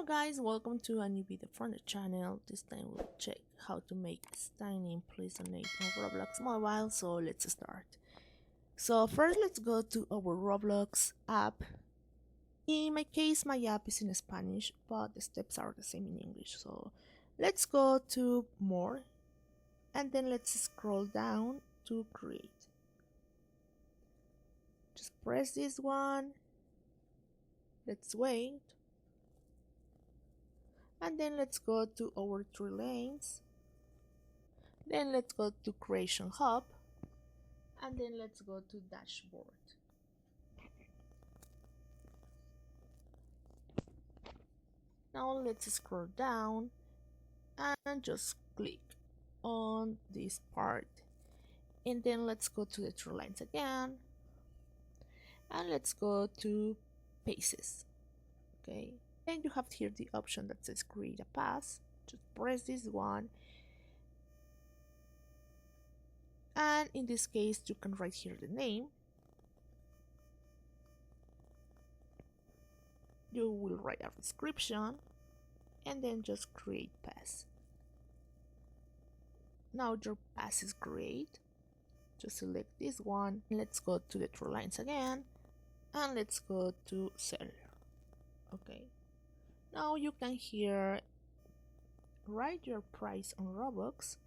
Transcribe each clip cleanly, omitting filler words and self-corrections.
Hello guys, welcome to a new video from the channel. This time we'll check how to make stunning place donate on Roblox mobile, so let's start. So first let's go to our Roblox app. In my case my app is in Spanish, but the steps are the same in English. So let's go to more and then let's scroll down to create. Just press this one. Let's wait. And then let's go to our 3 lanes. Then let's go to Creation Hub. And then let's go to Dashboard. Now let's scroll down and just click on this part. And then let's go to the 3 lines again. And let's go to Paces. Okay. Then you have here the option that says create a pass. Just press this one. And in this case, you can write here the name. You will write a description and then just create pass. Now your pass is created. Just select this one. Let's go to the 3 lines again. And let's go to seller. Okay. Now you can here write your price on Roblox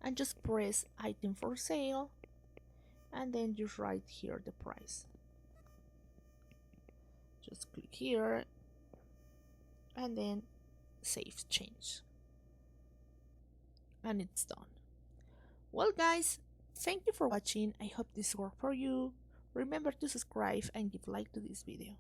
and just press item for sale and then you write here the price. Just click here and then save change. And it's done. Well guys, thank you for watching. I hope this worked for you. Remember to subscribe and give like to this video.